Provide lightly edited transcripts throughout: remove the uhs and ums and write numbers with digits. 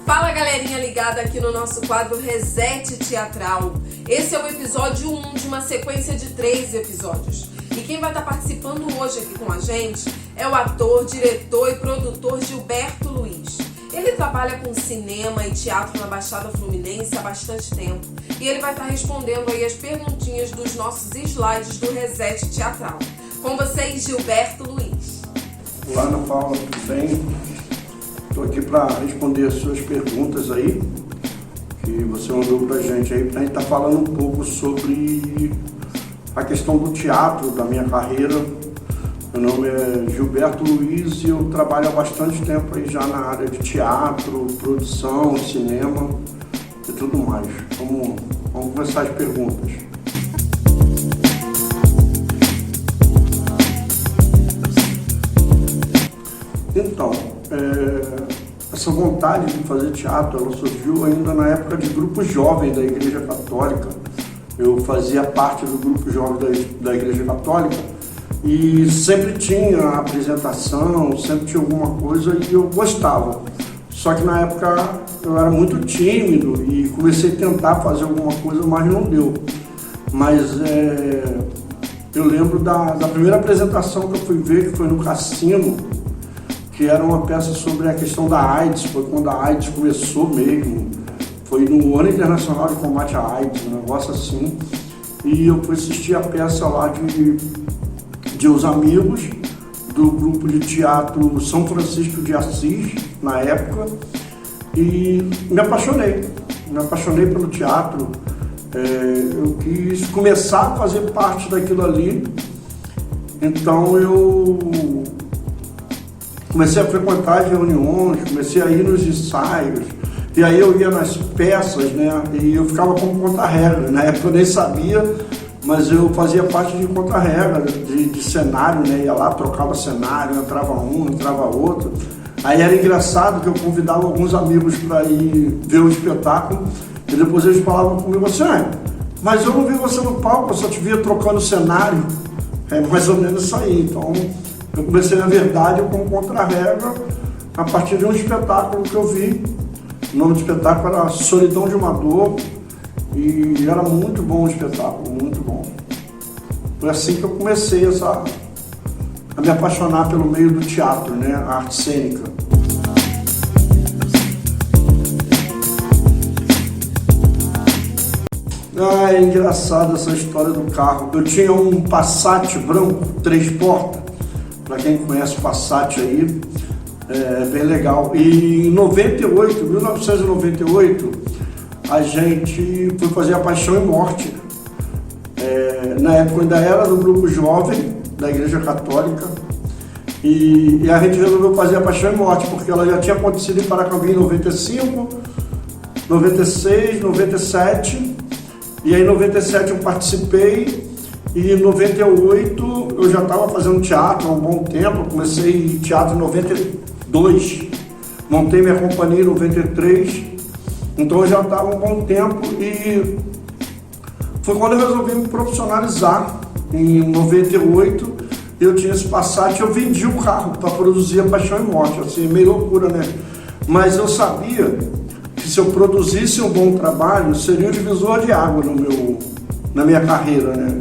Fala galerinha ligada aqui no nosso quadro Reset Teatral. Esse é o episódio 1 de uma sequência de 3 episódios. E quem vai estar participando hoje aqui com a gente é o ator, diretor e produtor Gilberto Luiz. Ele trabalha com cinema e teatro na Baixada Fluminense há bastante tempo. E ele vai estar respondendo aí as perguntinhas dos nossos slides do Reset Teatral. Com vocês, Gilberto Luiz. Olá, Ana Paula, tudo bem? Estou aqui para responder as suas perguntas aí, que você mandou para a gente aí, para a gente estar falando um pouco sobre a questão do teatro, da minha carreira. Meu nome é Gilberto Luiz e eu trabalho há bastante tempo aí já na área de teatro, produção, cinema e tudo mais. Vamos começar as perguntas. Então, essa vontade de fazer teatro, ela surgiu ainda na época de grupo jovem da Igreja Católica. Eu fazia parte do grupo jovem da Igreja Católica e sempre tinha apresentação, sempre tinha alguma coisa e eu gostava. Só que na época eu era muito tímido e comecei a tentar fazer alguma coisa, mas não deu. Mas eu lembro da primeira apresentação que eu fui ver, que foi no Cassino, que era uma peça sobre a questão da AIDS, foi quando a AIDS começou mesmo, foi no Ano Internacional de Combate à AIDS, um negócio assim, e eu fui assistir a peça lá de uns amigos do grupo de teatro São Francisco de Assis, na época, e me apaixonei pelo teatro. Eu quis começar a fazer parte daquilo ali, então eu comecei a frequentar as reuniões, comecei a ir nos ensaios, e aí eu ia nas peças, né, e eu ficava como contra-regra. Na época eu nem sabia, mas eu fazia parte de contra-regra, de cenário, né, ia lá, trocava cenário, entrava um, entrava outro. Aí era engraçado que eu convidava alguns amigos para ir ver o espetáculo, e depois eles falavam comigo assim, mas eu não vi você no palco, eu só te via trocando cenário. É mais ou menos isso aí. Então eu comecei, na verdade, como contra-regra a partir de um espetáculo que eu vi. O nome do espetáculo era Solidão de uma Dor e era muito bom o espetáculo, muito bom. Foi assim que eu comecei a me apaixonar pelo meio do teatro, né, a arte cênica. É engraçado essa história do carro. Eu tinha um Passat branco, 3 portas. Para quem conhece o Passat aí, é bem legal. E em 1998, a gente foi fazer a Paixão e Morte. Na época eu ainda era do grupo jovem da Igreja Católica. E a gente resolveu fazer a Paixão e Morte, porque ela já tinha acontecido em Paracambi em 95, 96, 97. E aí em 97 eu participei. E em 98 eu já estava fazendo teatro há um bom tempo, eu comecei teatro em 92, montei minha companhia em 93, então eu já estava há um bom tempo e foi quando eu resolvi me profissionalizar. Em 98 eu tinha esse Passat, eu vendi o carro para produzir a Paixão e Morte, assim, meio loucura, né? Mas eu sabia que se eu produzisse um bom trabalho, seria um divisor de água na minha carreira, né?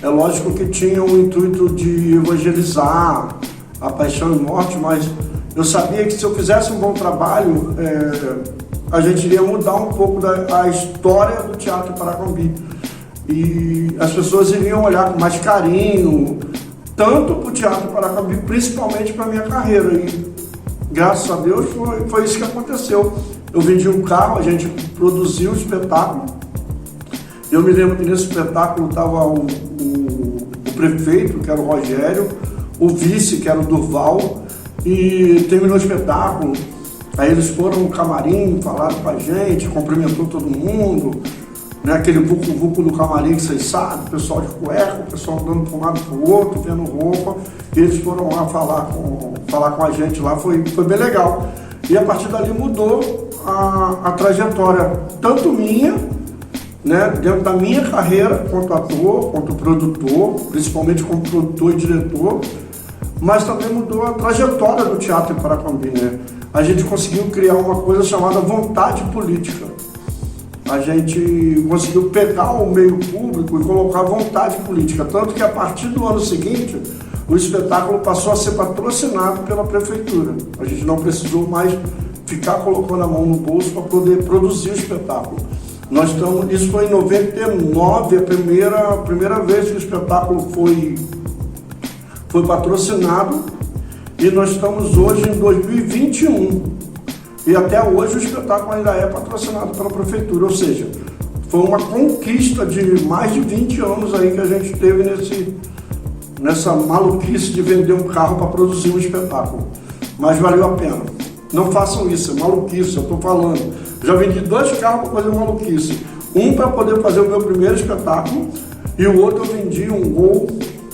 É lógico que tinha o intuito de evangelizar a Paixão e Morte, mas eu sabia que se eu fizesse um bom trabalho, a gente iria mudar um pouco a história do Teatro Paracambi. E as pessoas iriam olhar com mais carinho, tanto para o Teatro Paracambi, principalmente para a minha carreira. E graças a Deus foi isso que aconteceu. Eu vendi um carro, a gente produziu o espetáculo. Eu me lembro que nesse espetáculo estava o prefeito, que era o Rogério, o vice, que era o Durval, e terminou o espetáculo. Aí eles foram no camarim, falaram com a gente, cumprimentou todo mundo, né? Aquele vucu-vucu do camarim que vocês sabem, o pessoal de cueca, o pessoal andando para um lado para o outro, vendo roupa, e eles foram lá falar com a gente lá, foi bem legal. E a partir dali mudou a trajetória, tanto minha, né, dentro da minha carreira quanto ator, quanto produtor, principalmente como produtor e diretor, mas também mudou a trajetória do teatro em Paracambi, né? a gente conseguiu criar uma coisa chamada vontade política. A gente conseguiu pegar o meio público e colocar vontade política, tanto que a partir do ano seguinte, o espetáculo passou a ser patrocinado pela prefeitura. A gente não precisou mais ficar colocando a mão no bolso para poder produzir o espetáculo. Isso foi em 99, a primeira vez que o espetáculo foi patrocinado, e nós estamos hoje em 2021. E até hoje o espetáculo ainda é patrocinado pela prefeitura, ou seja, foi uma conquista de mais de 20 anos aí que a gente teve nessa maluquice de vender um carro para produzir um espetáculo. Mas valeu a pena. Não façam isso, é maluquice, eu estou falando. Já vendi 2 carros para fazer maluquice. Um para poder fazer o meu primeiro espetáculo e o outro eu vendi um Gol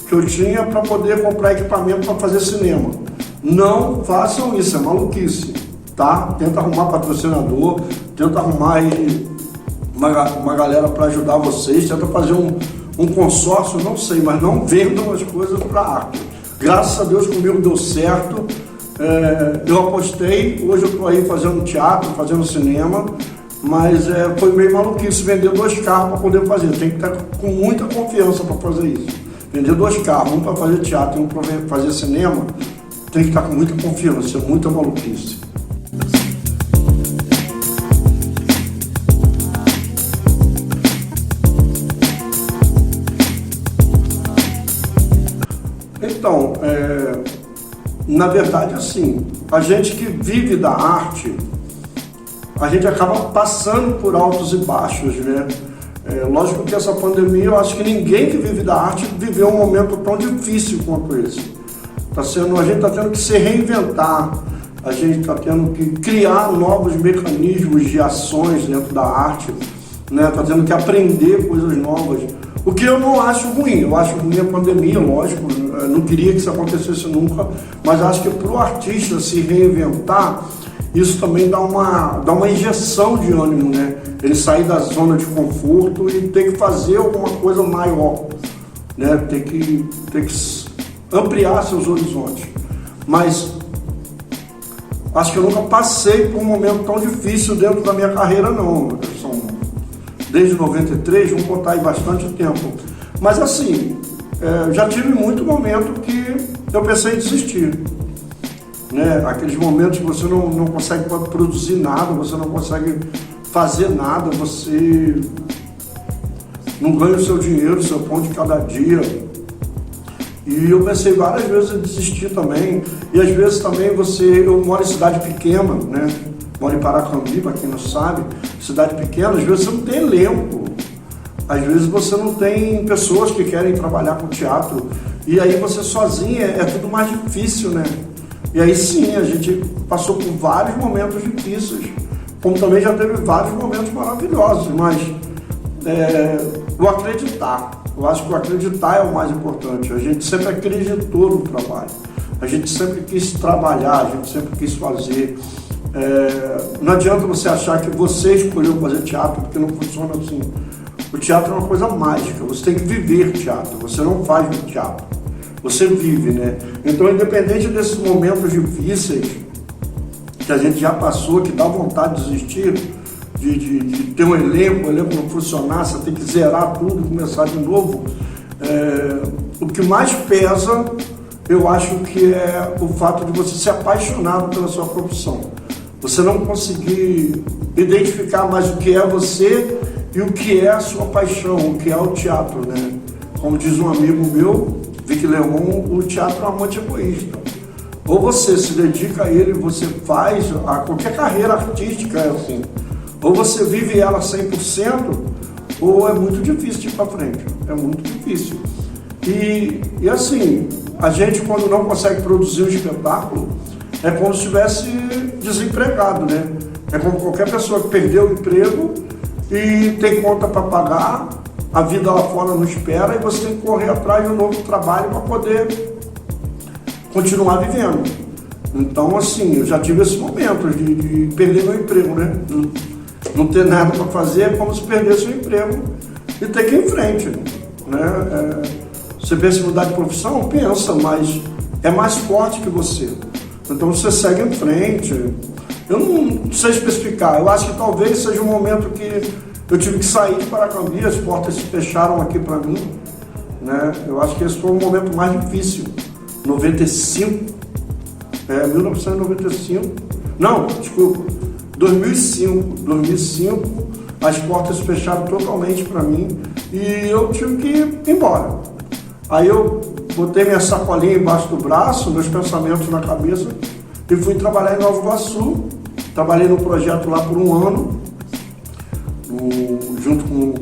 que eu tinha para poder comprar equipamento para fazer cinema. Não façam isso, é maluquice, tá? Tenta arrumar patrocinador, tenta arrumar aí uma galera para ajudar vocês, tenta fazer um consórcio, não sei, mas não vendam as coisas para arte. Graças a Deus comigo deu certo, eu apostei, hoje eu estou aí fazendo teatro, fazendo cinema, mas foi meio maluquice vender 2 carros para poder fazer, tem que estar com muita confiança para fazer isso. Vender 2 carros, um para fazer teatro e um para fazer cinema, tem que estar com muita confiança, muita maluquice. Então, na verdade, assim, a gente que vive da arte, a gente acaba passando por altos e baixos, né? Lógico que essa pandemia, eu acho que ninguém que vive da arte viveu um momento tão difícil quanto esse. A gente está tendo que se reinventar, a gente está tendo que criar novos mecanismos de ações dentro da arte, né? Está tendo que aprender coisas novas. O que eu não acho ruim, eu acho ruim a pandemia, lógico, eu não queria que isso acontecesse nunca, mas acho que para o artista se reinventar, isso também dá uma injeção de ânimo, né? Ele sair da zona de conforto e ter que fazer alguma coisa maior, né? Ter que ampliar seus horizontes. Mas acho que eu nunca passei por um momento tão difícil dentro da minha carreira, não. Desde 93, vamos contar aí bastante tempo. Mas assim, já tive muito momento que eu pensei em desistir. Né? Aqueles momentos que você não consegue produzir nada, você não consegue fazer nada, você não ganha o seu dinheiro, o seu pão de cada dia. E eu pensei várias vezes em desistir também. E às vezes também eu moro em cidade pequena, né? Moro em Paracambi, para quem não sabe, cidade pequena, às vezes você não tem elenco, às vezes você não tem pessoas que querem trabalhar com teatro, e aí você sozinha é tudo mais difícil, né? E aí sim, a gente passou por vários momentos difíceis, como também já teve vários momentos maravilhosos, mas o acreditar, eu acho que o acreditar é o mais importante. A gente sempre acreditou no trabalho, a gente sempre quis trabalhar, a gente sempre quis fazer. Não adianta você achar que você escolheu fazer teatro, porque não funciona assim. O teatro é uma coisa mágica, você tem que viver teatro, você não faz no teatro, você vive, né? Então, independente desses momentos difíceis que a gente já passou, que dá vontade de desistir, de ter um elenco, o elenco não funcionar, você tem que zerar tudo, começar de novo, o que mais pesa, eu acho que é o fato de você ser apaixonado pela sua profissão. Você não conseguir identificar mais o que é você e o que é a sua paixão, o que é o teatro, né? Como diz um amigo meu, Vic Leon, o teatro é um amante egoísta. Ou você se dedica a ele, você faz, a qualquer carreira artística é assim. Ou você vive ela 100%, ou é muito difícil de ir para frente. É muito difícil. E assim, a gente quando não consegue produzir um espetáculo, é como se estivesse desempregado, né? É como qualquer pessoa que perdeu o emprego e tem conta para pagar, a vida lá fora não espera e você tem que correr atrás de um novo trabalho para poder continuar vivendo. Então, assim, eu já tive esse momento de perder meu emprego, né? Não ter nada para fazer é como se perdesse o emprego e ter que ir em frente, né? Você pensa em mudar de profissão? Pensa, mas é mais forte que você. Então você segue em frente. Eu não sei especificar, eu acho que talvez seja um momento que eu tive que sair de Paracambi, as portas se fecharam aqui para mim, né? Eu acho que esse foi o momento mais difícil, 1995, não, desculpa, 2005, as portas se fecharam totalmente para mim e eu tive que ir embora. Aí eu botei minha sacolinha embaixo do braço, meus pensamentos na cabeça e fui trabalhar em Nova Iguaçu. Trabalhei no projeto lá por um ano, junto com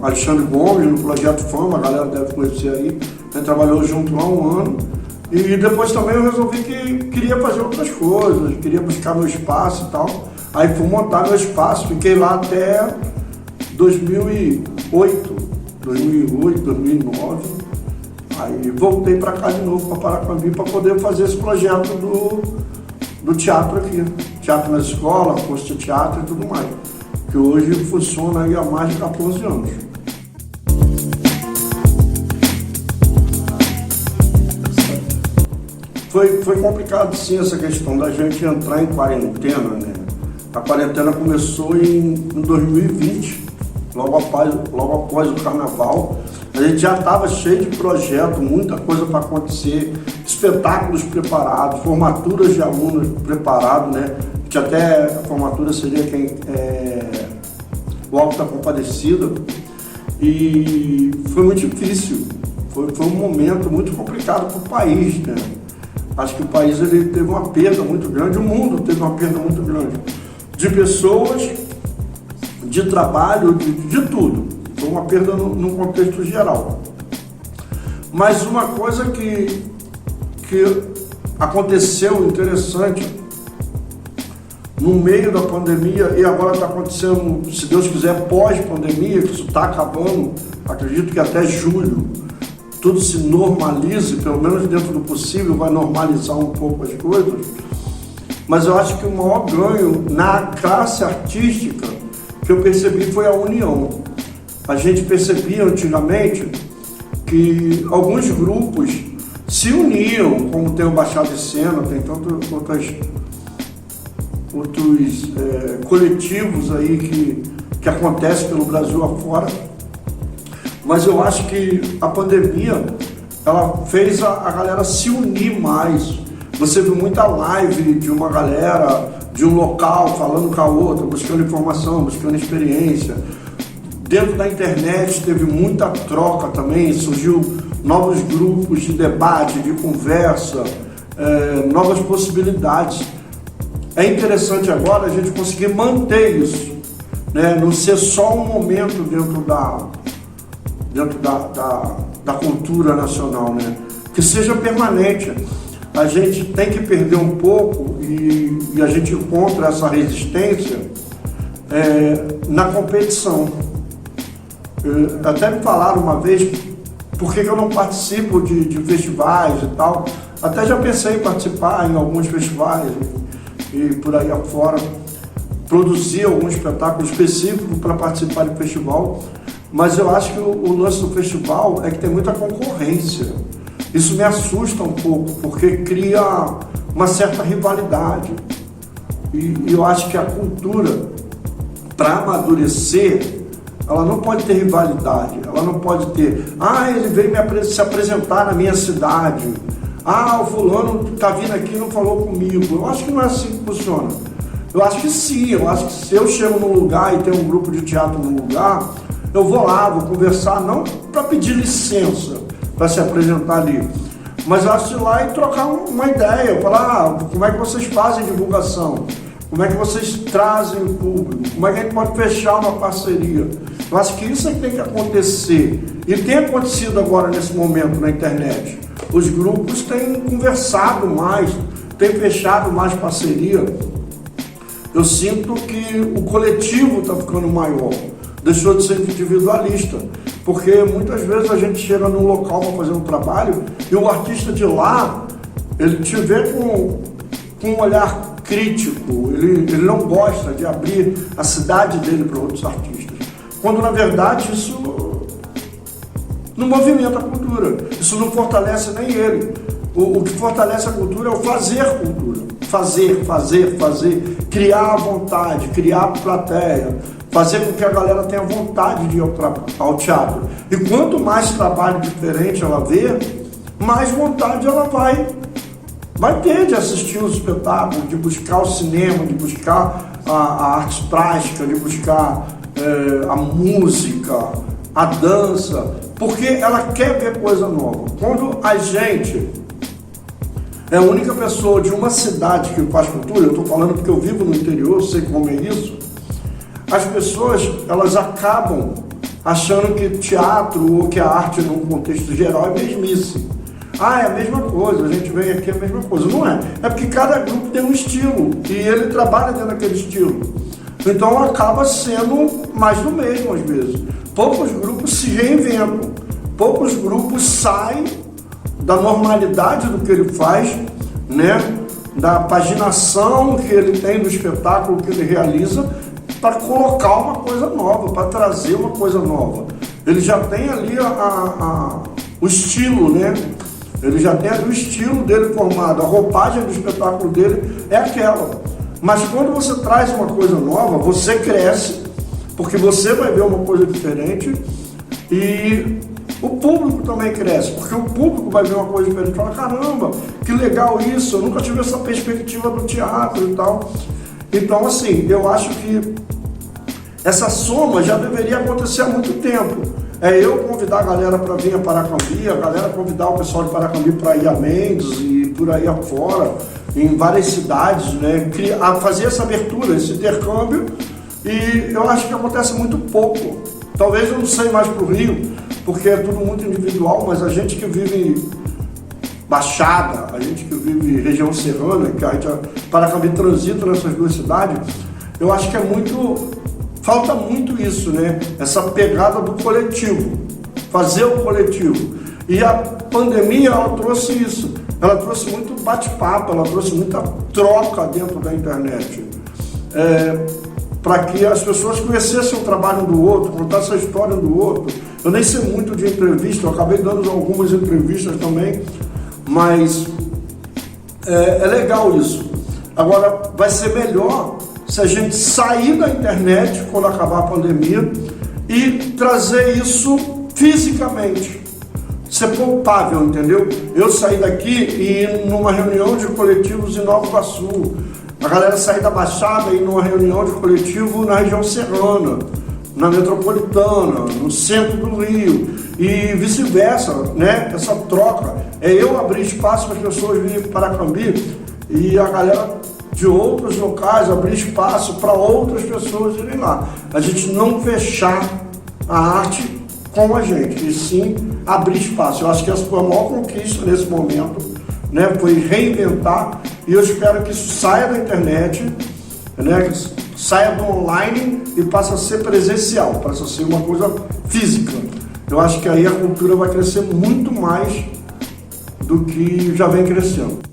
Alexandre Gomes, no Projeto Fama, a galera deve conhecer aí. A gente trabalhou junto lá um ano. E depois também eu resolvi que queria fazer outras coisas, queria buscar meu espaço e tal. Aí fui montar meu espaço, fiquei lá até 2008, 2009. Aí voltei para cá de novo, para Paracambi, para poder fazer esse projeto do teatro aqui. Teatro na escola, curso de teatro e tudo mais. Que hoje funciona aí há mais de 14 anos. Foi complicado sim essa questão da gente entrar em quarentena, né? A quarentena começou em 2020, logo após o carnaval. A gente já estava cheio de projeto, muita coisa para acontecer, espetáculos preparados, formaturas de alunos preparados, né? Que até a formatura seria o Alto da Compadecida. E foi muito difícil, foi um momento muito complicado para o país, né? Acho que o país ele teve uma perda muito grande, o mundo teve uma perda muito grande de pessoas, de trabalho, de tudo. Foi uma perda num contexto geral. Mas uma coisa que aconteceu interessante no meio da pandemia, e agora está acontecendo, se Deus quiser, pós-pandemia, que isso está acabando, acredito que até julho tudo se normalize, pelo menos dentro do possível, vai normalizar um pouco as coisas. Mas eu acho que o maior ganho na classe artística que eu percebi foi a união. A gente percebia antigamente que alguns grupos se uniam, como tem o Baixada de Cena, tem tantos outros coletivos aí que acontecem pelo Brasil afora. Mas eu acho que a pandemia, ela fez a galera se unir mais. Você viu muita live de uma galera de um local falando com a outra, buscando informação, buscando experiência. Dentro da internet teve muita troca também, surgiu novos grupos de debate, de conversa, novas possibilidades. É interessante agora a gente conseguir manter isso, né? Não ser só um momento dentro da cultura nacional, né? Que seja permanente. A gente tem que perder um pouco e a gente encontra essa resistência na competição. Até me falaram uma vez por que eu não participo de festivais e tal. Até já pensei em participar em alguns festivais e por aí afora, produzir algum espetáculo específico para participar de festival. Mas eu acho que o lance do festival é que tem muita concorrência. Isso me assusta um pouco, porque cria uma certa rivalidade. E eu acho que a cultura, para amadurecer, ela não pode ter rivalidade, ela não pode ter, ele veio se apresentar na minha cidade, o fulano está vindo aqui e não falou comigo. Eu acho que não é assim que funciona. Eu acho que sim, eu acho que se eu chego num lugar e tem um grupo de teatro num lugar, eu vou lá, vou conversar, não para pedir licença para se apresentar ali, mas eu acho de ir lá e trocar uma ideia, falar como é que vocês fazem divulgação, como é que vocês trazem o público, como é que a gente pode fechar uma parceria. Eu acho que isso é que tem que acontecer, e tem acontecido agora nesse momento na internet. Os grupos têm conversado mais, têm fechado mais parceria. Eu sinto que o coletivo está ficando maior, deixou de ser individualista, porque muitas vezes a gente chega num local para fazer um trabalho e o artista de lá, ele te vê com um olhar crítico, ele não gosta de abrir a cidade dele para outros artistas, quando na verdade isso não movimenta a cultura, isso não fortalece nem ele. O que fortalece a cultura é o fazer cultura. Fazer, criar a vontade, criar a plateia, fazer com que a galera tenha vontade de ir ao teatro. E quanto mais trabalho diferente ela vê, mais vontade ela vai ter de assistir os espetáculos, de buscar o cinema, de buscar a arte plástica, de buscar a música, a dança, porque ela quer ver coisa nova. Quando a gente é a única pessoa de uma cidade que faz cultura, eu estou falando porque eu vivo no interior, sei como é isso, as pessoas elas acabam achando que teatro ou que a arte num contexto geral é mesmice. Ah, é a mesma coisa, a gente vem aqui é a mesma coisa. Não é. É porque cada grupo tem um estilo e ele trabalha dentro daquele estilo. Então acaba sendo mais do mesmo às vezes. Poucos grupos se reinventam, poucos grupos saem da normalidade do que ele faz, né? Da paginação que ele tem do espetáculo que ele realiza, para colocar uma coisa nova, para trazer uma coisa nova. Ele já tem ali o estilo, né? Ele já tem ali o estilo dele formado, a roupagem do espetáculo dele é aquela. Mas quando você traz uma coisa nova, você cresce, porque você vai ver uma coisa diferente e o público também cresce, porque o público vai ver uma coisa diferente e fala, caramba, que legal isso, eu nunca tive essa perspectiva do teatro e tal. Então, assim, eu acho que essa soma já deveria acontecer há muito tempo. É eu convidar a galera para vir a Paracambi, a galera convidar o pessoal de Paracambi para ir a Mendes e por aí afora, em várias cidades, né? Fazer essa abertura, esse intercâmbio, e eu acho que acontece muito pouco. Talvez eu não sei mais para o Rio, porque é tudo muito individual, mas a gente que vive Baixada, a gente que vive região serrana, que a gente, Paracambi transita nessas duas cidades, eu acho que falta muito isso, né? Essa pegada do coletivo, fazer o coletivo. E a pandemia, ela trouxe isso. Ela trouxe muito bate-papo, ela trouxe muita troca dentro da internet. Para que as pessoas conhecessem o trabalho um do outro, contassem a história um do outro. Eu nem sei muito de entrevista, eu acabei dando algumas entrevistas também, mas é legal isso. Agora, vai ser melhor se a gente sair da internet quando acabar a pandemia e trazer isso fisicamente, ser palpável, entendeu? Eu sair daqui e ir numa reunião de coletivos em Nova Iguaçu, a galera sair da Baixada e ir numa reunião de coletivo na região serrana, na metropolitana, no centro do Rio e vice-versa, né? Essa troca, eu abrir espaço para as pessoas virem para Paracambi e a galera de outros locais abrir espaço para outras pessoas irem lá. A gente não fechar a arte com a gente, e sim abrir espaço. Eu acho que essa foi a maior conquista nesse momento, né? Foi reinventar, e eu espero que isso saia da internet, né? Saia do online e passe a ser presencial, passe a ser uma coisa física. Eu acho que aí a cultura vai crescer muito mais do que já vem crescendo.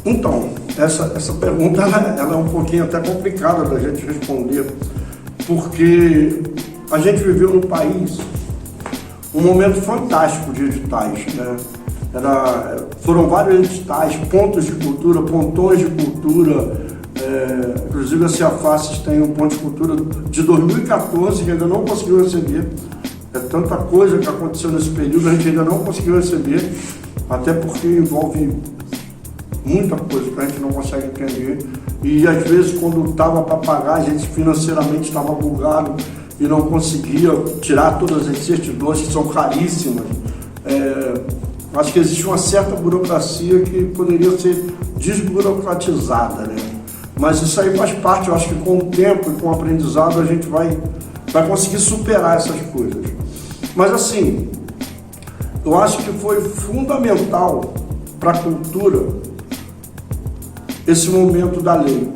Então, essa pergunta ela é um pouquinho até complicada da gente responder, porque a gente viveu num país um momento fantástico de editais, né? Foram vários editais, pontos de cultura, pontões de cultura, inclusive a Ciafaces tem um ponto de cultura de 2014 que ainda não conseguiu receber. É tanta coisa que aconteceu nesse período, a gente ainda não conseguiu receber, até porque envolve muita coisa que a gente não consegue entender, e às vezes quando estava para pagar, a gente financeiramente estava bugado e não conseguia tirar todas as certidões que são caríssimas. Acho que existe uma certa burocracia que poderia ser desburocratizada, né? Mas isso aí faz parte, eu acho que com o tempo e com o aprendizado a gente vai conseguir superar essas coisas. Mas assim, eu acho que foi fundamental para a cultura esse momento da lei.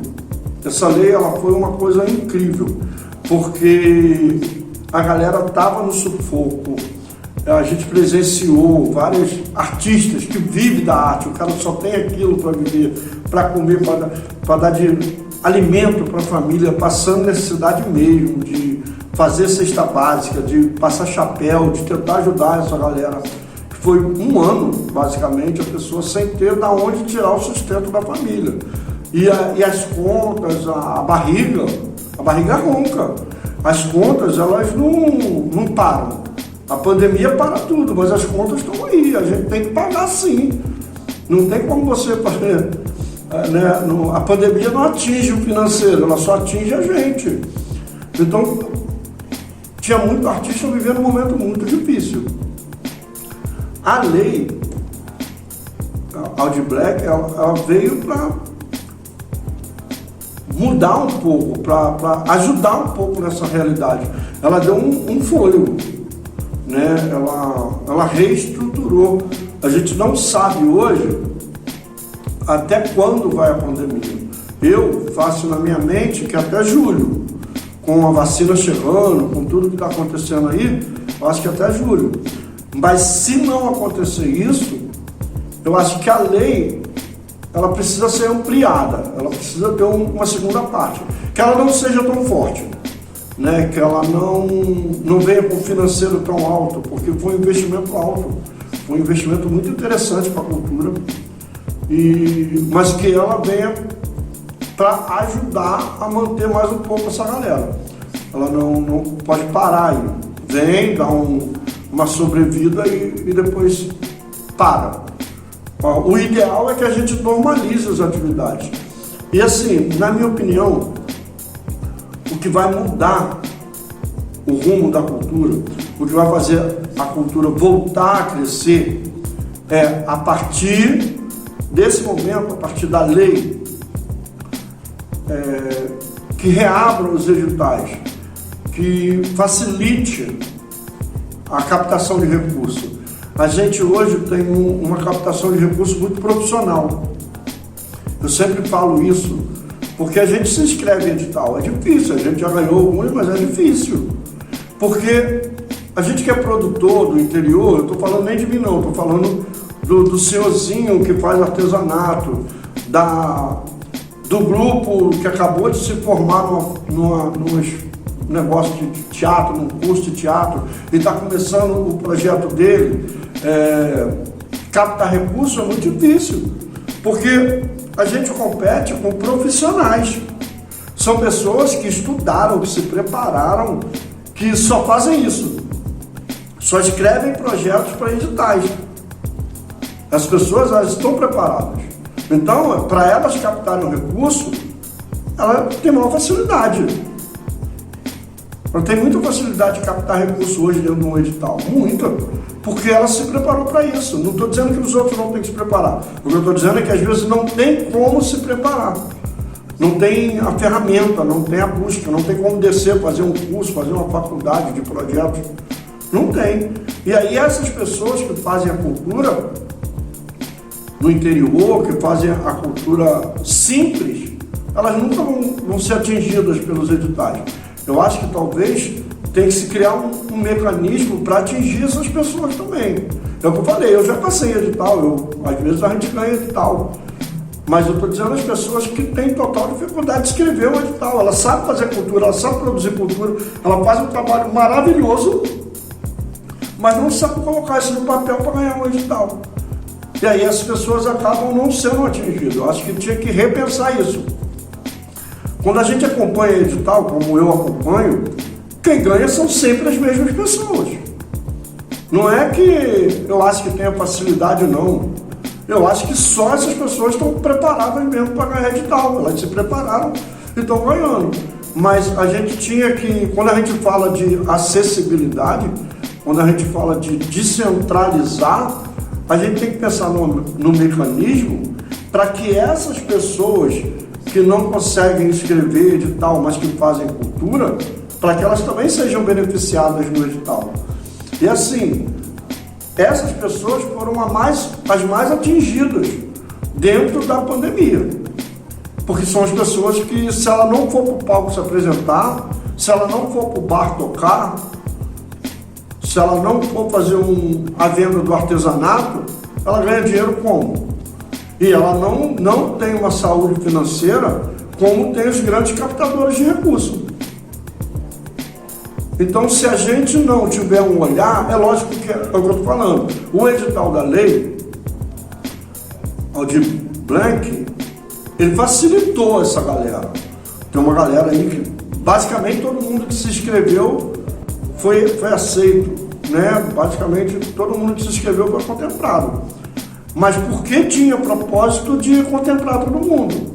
Essa lei ela foi uma coisa incrível, porque a galera estava no sufoco, A gente presenciou vários artistas que vivem da arte, o cara só tem aquilo para viver, para comer, para dar de alimento para a família, passando necessidade mesmo, de fazer cesta básica, de passar chapéu, de tentar ajudar essa galera. Foi um ano, basicamente, a pessoa sem ter de onde tirar o sustento da família. E as contas, a barriga ronca. As contas, elas não param. A pandemia para tudo, mas as contas estão aí, a gente tem que pagar sim. Não tem como você fazer, né? A pandemia não atinge o financeiro, ela só atinge a gente. Então, tinha muito artista vivendo um momento muito difícil. A lei, a Audi Black, ela veio para mudar um pouco, para ajudar um pouco nessa realidade. Ela deu um fôlego, né? Ela reestruturou. A gente não sabe hoje até quando vai a pandemia. Eu faço na minha mente que até julho, com a vacina chegando, com tudo que está acontecendo aí, eu acho que até julho. Mas se não acontecer isso, eu acho que a lei, ela precisa ser ampliada, ela precisa ter uma segunda parte, que ela não seja tão forte, né? Que ela não venha com financeiro tão alto, porque foi um investimento alto, foi um investimento muito interessante para a cultura, mas que ela venha para ajudar a manter mais um pouco essa galera. Ela não pode parar aí, vem, dá uma sobrevida e depois para. O ideal é que a gente normalize as atividades. E assim, na minha opinião, o que vai mudar o rumo da cultura, o que vai fazer a cultura voltar a crescer, é a partir desse momento, a partir da lei, que reabra os editais, que facilite a captação de recursos. A gente hoje tem uma captação de recursos muito profissional. Eu sempre falo isso, porque a gente se inscreve em edital. É difícil, a gente já ganhou alguns, mas é difícil. Porque a gente que é produtor do interior, eu estou falando nem de mim não, estou falando do senhorzinho que faz artesanato, do grupo que acabou de se formar num negócio de teatro, num curso de teatro, e está começando o projeto dele. Captar recursos é muito difícil, porque a gente compete com profissionais. São pessoas que estudaram, que se prepararam, que só fazem isso, só escrevem projetos para editais. As pessoas, elas estão preparadas. Então, para elas captarem o recurso, ela tem maior facilidade. Ela tem muita facilidade de captar recurso hoje dentro de um edital. Muita. Porque ela se preparou para isso. Não estou dizendo que os outros não têm que se preparar. O que eu estou dizendo é que às vezes não tem como se preparar. Não tem a ferramenta, não tem a busca, não tem como descer, fazer um curso, fazer uma faculdade de projetos. Não tem. E aí essas pessoas que fazem a cultura no interior, que fazem a cultura simples, elas nunca vão ser atingidas pelos editais. Eu acho que talvez tem que se criar um mecanismo para atingir essas pessoas também. É o que eu falei, eu já passei edital, às vezes a gente ganha edital. Mas eu estou dizendo às pessoas que têm total dificuldade de escrever um edital. Ela sabe fazer cultura, ela sabe produzir cultura, ela faz um trabalho maravilhoso, mas não sabe colocar isso no papel para ganhar um edital. E aí as pessoas acabam não sendo atingidas. Eu acho que tinha que repensar isso. Quando a gente acompanha edital, como eu acompanho, quem ganha são sempre as mesmas pessoas. Não é que eu acho que tenha facilidade, não. Eu acho que só essas pessoas estão preparadas mesmo para ganhar edital. Elas se prepararam e estão ganhando. Mas a gente tinha que, quando a gente fala de acessibilidade, quando a gente fala de descentralizar, a gente tem que pensar no mecanismo para que essas pessoas que não conseguem escrever edital, mas que fazem cultura, para que elas também sejam beneficiadas no edital. E assim, essas pessoas foram as mais atingidas dentro da pandemia. Porque são as pessoas que, se ela não for para o palco se apresentar, se ela não for para o bar tocar, Se ela não for fazer a venda do artesanato, ela ganha dinheiro como? E ela não tem uma saúde financeira como tem os grandes captadores de recursos. Então, se a gente não tiver um olhar, é lógico que é o que eu estou falando. O edital da lei, Aldir Blanc, ele facilitou essa galera. Tem uma galera aí que, basicamente, todo mundo que se inscreveu foi aceito, né? Basicamente, todo mundo que se inscreveu foi contemplado. Mas porque tinha propósito de contemplar todo mundo.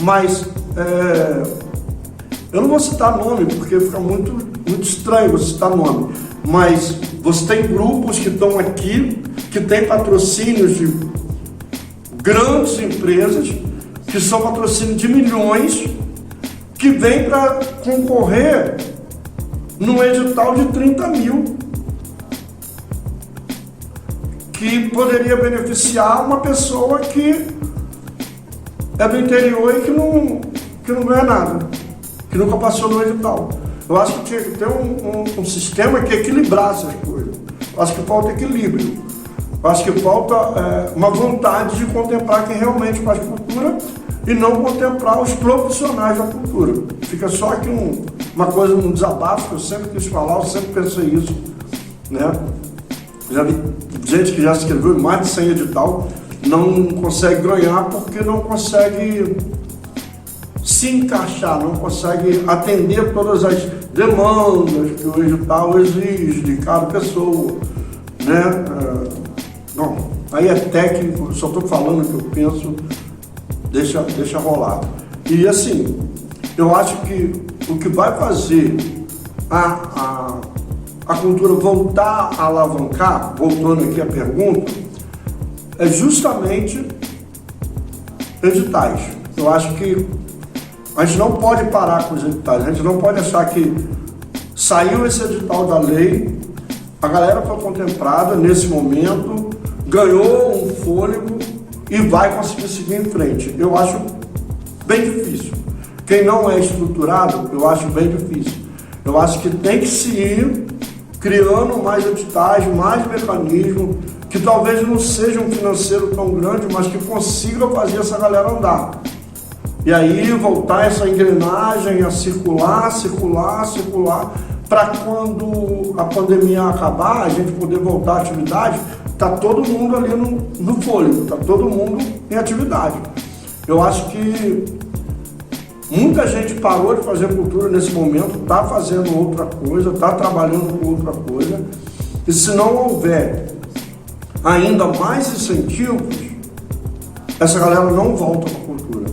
Mas, eu não vou citar nome, porque fica muito estranho você citar nome. Mas você tem grupos que estão aqui, que têm patrocínios de grandes empresas, que são patrocínios de milhões, que vêm para concorrer num edital de 30 mil, que poderia beneficiar uma pessoa que é do interior e que não ganha nada, que nunca passou no edital. Eu acho que tinha que ter um sistema que equilibrasse as coisas. Eu acho que falta equilíbrio. Eu acho que falta uma vontade de contemplar quem realmente faz cultura e não contemplar os profissionais da cultura. Fica só aqui uma coisa, um desabafo que eu sempre quis falar, eu sempre pensei isso, né? Já vi gente que já se inscreveu em mais de 100 edital, não consegue ganhar porque não consegue se encaixar, não consegue atender todas as demandas que o edital exige de cada pessoa, né? Bom, aí é técnico, só estou falando o que eu penso, deixa rolar. E assim, eu acho que o que vai fazer a cultura voltar a alavancar, voltando aqui à pergunta, é justamente editais. Eu acho que a gente não pode parar com os editais, a gente não pode achar que saiu esse edital da lei, a galera foi contemplada nesse momento, ganhou um fôlego e vai conseguir seguir em frente. Eu acho bem difícil. Quem não é estruturado, eu acho bem difícil. Eu acho que tem que se ir criando mais editais, mais mecanismos, que talvez não seja um financeiro tão grande, mas que consiga fazer essa galera andar. E aí voltar essa engrenagem a circular, para quando a pandemia acabar, a gente poder voltar à atividade, tá todo mundo ali no fôlego, tá todo mundo em atividade. Eu acho que muita gente parou de fazer cultura nesse momento, está fazendo outra coisa, está trabalhando com outra coisa, e se não houver ainda mais incentivos, essa galera não volta para a cultura.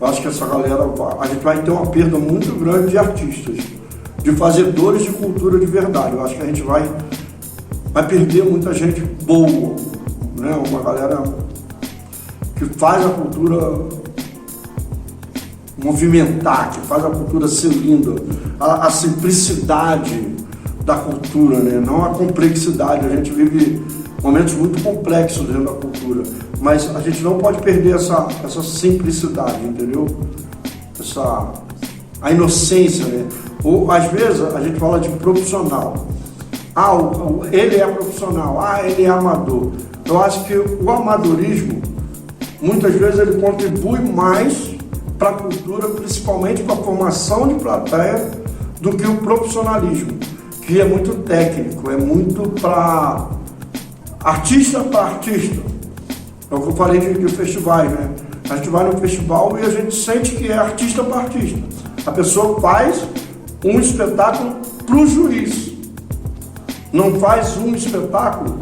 Eu acho que essa galera, a gente vai ter uma perda muito grande de artistas, de fazedores de cultura de verdade. Eu acho que a gente vai perder muita gente boa, né? Uma galera que faz a cultura movimentar, que faz a cultura ser linda, a simplicidade da cultura, né? Não a complexidade. A gente vive momentos muito complexos dentro da cultura, mas a gente não pode perder essa simplicidade, entendeu? A inocência, né? Ou às vezes a gente fala de profissional. Ele é profissional, ele é amador. Eu acho que o amadorismo, muitas vezes, ele contribui mais para a cultura, principalmente para a formação de plateia, do que o profissionalismo, que é muito técnico, é muito para artista para artista. É o que eu falei de festivais, né? A gente vai no festival e a gente sente que é artista para artista. A pessoa faz um espetáculo para o juiz, não faz um espetáculo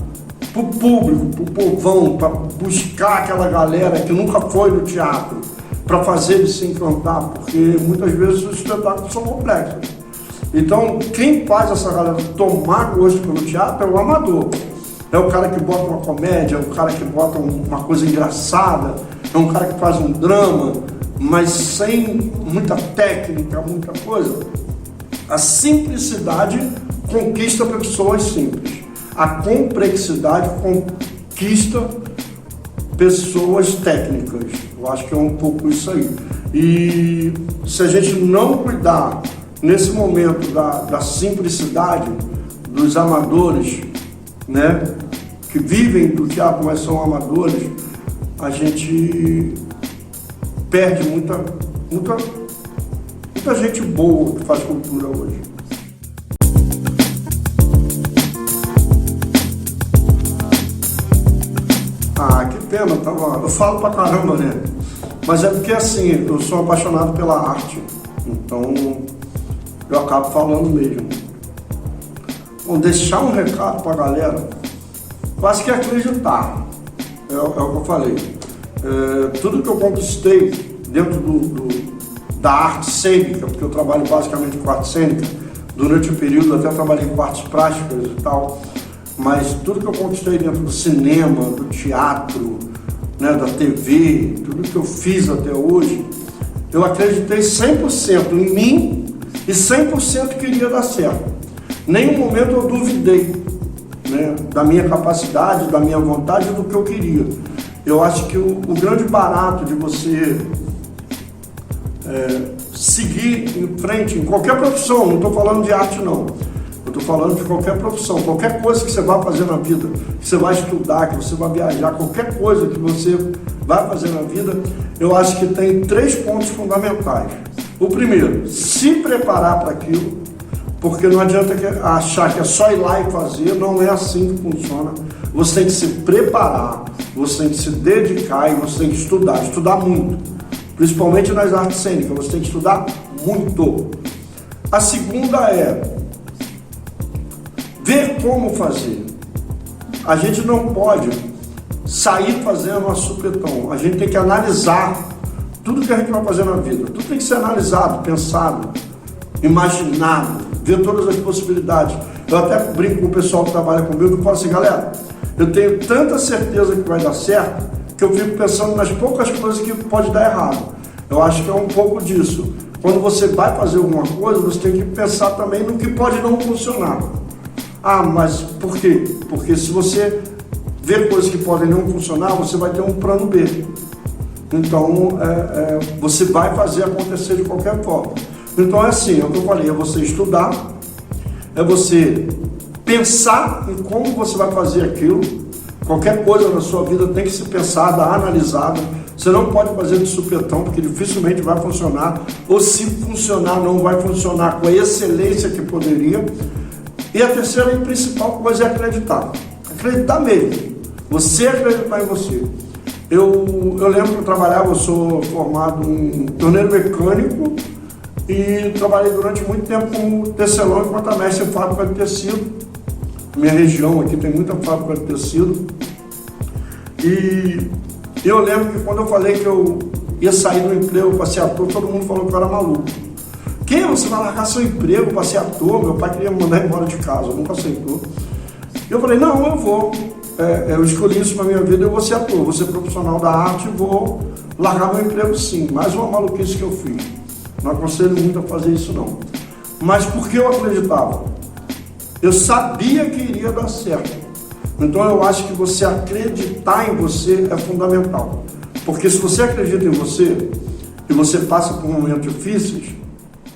para o público, para o povão, para buscar aquela galera que nunca foi no teatro, para fazer ele se encantar, porque muitas vezes os espetáculos são complexos. Então, quem faz essa galera tomar gosto pelo teatro é o amador. É o cara que bota uma comédia, é o cara que bota uma coisa engraçada, é um cara que faz um drama, mas sem muita técnica, muita coisa. A simplicidade conquista pessoas simples. A complexidade conquista pessoas técnicas. Eu acho que é um pouco isso aí. E se a gente não cuidar nesse momento da simplicidade, dos amadores, né, que vivem do teatro, mas são amadores, a gente perde muita gente boa que faz cultura hoje. Ah, que pena, eu falo pra caramba, né? Mas é porque assim, eu sou apaixonado pela arte, então eu acabo falando mesmo. Bom, deixar um recado pra galera, quase que acreditar, é o que eu falei. Tudo que eu conquistei dentro da arte cênica, porque eu trabalho basicamente com arte cênica, durante o período até trabalhei com artes plásticas e tal, mas tudo que eu conquistei dentro do cinema, do teatro, né, da TV, tudo que eu fiz até hoje, eu acreditei 100% em mim e 100% queria dar certo. Nenhum momento eu duvidei, né, da minha capacidade, da minha vontade, do que eu queria. Eu acho que o grande barato de você seguir em frente em qualquer profissão, não estou falando de arte não, eu estou falando de qualquer profissão, qualquer coisa que você vai fazer na vida, que você vai estudar, que você vai viajar, qualquer coisa que você vai fazer na vida, eu acho que tem 3 pontos fundamentais. O primeiro, se preparar para aquilo, porque não adianta achar que é só ir lá e fazer, não é assim que funciona. Você tem que se preparar, você tem que se dedicar e você tem que estudar muito. Principalmente nas artes cênicas, você tem que estudar muito. A segunda é ver como fazer. A gente não pode sair fazendo a supetão, a gente tem que analisar tudo que a gente vai fazer na vida. Tudo tem que ser analisado, pensado, imaginado, ver todas as possibilidades. Eu até brinco com o pessoal que trabalha comigo e falo assim, galera, eu tenho tanta certeza que vai dar certo, que eu fico pensando nas poucas coisas que pode dar errado. Eu acho que é um pouco disso. Quando você vai fazer alguma coisa, você tem que pensar também no que pode não funcionar. Ah, mas por quê? Porque se você vê coisas que podem não funcionar, você vai ter um plano B. Então, você vai fazer acontecer de qualquer forma. Então é assim, é o que eu falei, é você estudar, é você pensar em como você vai fazer aquilo. Qualquer coisa na sua vida tem que ser pensada, analisada. Você não pode fazer de supetão, porque dificilmente vai funcionar. Ou se funcionar, não vai funcionar com a excelência que poderia. E a terceira e principal coisa é acreditar. Acreditar mesmo. Você acreditar em você. Eu lembro que eu trabalhava, eu sou formado em torneiro mecânico e trabalhei durante muito tempo como tecelão e porta-mestre em fábrica de tecido. Minha região aqui tem muita fábrica de tecido. E eu lembro que quando eu falei que eu ia sair do emprego para ser ator, todo mundo falou que eu era maluco. Quem? Você vai largar seu emprego para ser ator? Meu pai queria me mandar embora de casa, nunca aceitou. Eu falei, não, eu vou. Eu escolhi isso para minha vida, eu vou ser ator, vou ser profissional da arte, vou largar meu emprego sim. Mais uma maluquice que eu fiz. Não aconselho muito a fazer isso não. Mas porque eu acreditava? Eu sabia que iria dar certo. Então eu acho que você acreditar em você é fundamental. Porque se você acredita em você e você passa por momentos difíceis,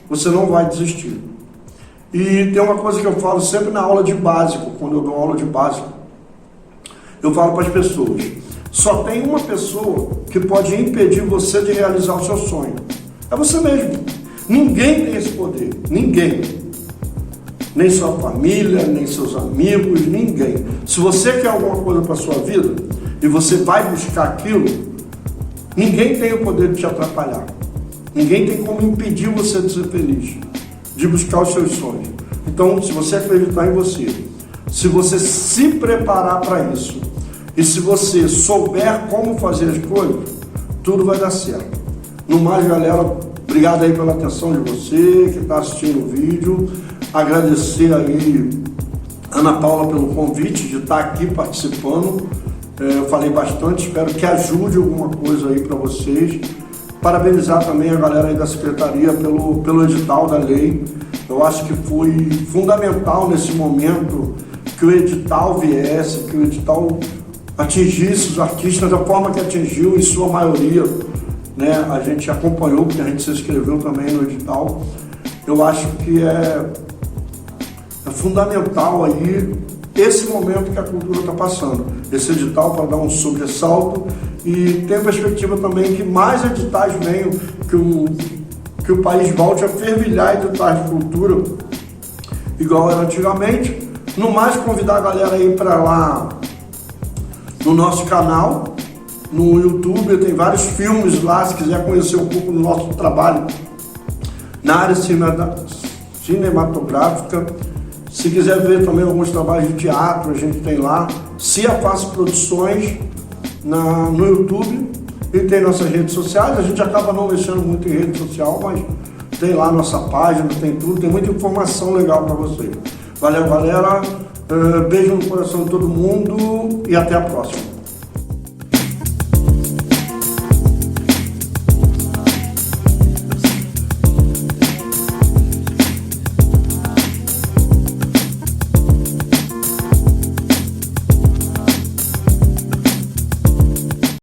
você não vai desistir. E tem uma coisa que eu falo sempre na aula de básico, quando eu dou aula de básico, eu falo para as pessoas, só tem uma pessoa que pode impedir você de realizar o seu sonho. É você mesmo. Ninguém tem esse poder. Ninguém. Nem sua família, nem seus amigos, ninguém. Se você quer alguma coisa para a sua vida e você vai buscar aquilo, ninguém tem o poder de te atrapalhar. Ninguém tem como impedir você de ser feliz, de buscar os seus sonhos. Então, se você acreditar em você, se você se preparar para isso e se você souber como fazer as coisas, tudo vai dar certo. No mais, galera, obrigado aí pela atenção de você que está assistindo o vídeo. Agradecer aí Ana Paula pelo convite de estar aqui participando. Eu falei bastante, espero que ajude alguma coisa aí para vocês. Parabenizar também a galera aí da Secretaria pelo edital da lei. Eu acho que foi fundamental nesse momento que o edital viesse, que o edital atingisse os artistas da forma que atingiu, em sua maioria, né? A gente acompanhou, porque a gente se inscreveu também no edital. Eu acho que é fundamental aí esse momento que a cultura está passando. Esse edital para dar um sobressalto e tem perspectiva também que mais editais venham, que o país volte a fervilhar editais de cultura, igual era antigamente. No mais, convidar a galera aí para lá no nosso canal, no YouTube, tem vários filmes lá, se quiser conhecer um pouco do nosso trabalho na área cinematográfica. Se quiser ver também alguns trabalhos de teatro, a gente tem lá, Cia Face Produções no YouTube, e tem nossas redes sociais. A gente acaba não mexendo muito em rede social, mas tem lá nossa página, tem tudo, tem muita informação legal para vocês. Valeu, galera, beijo no coração de todo mundo e até a próxima.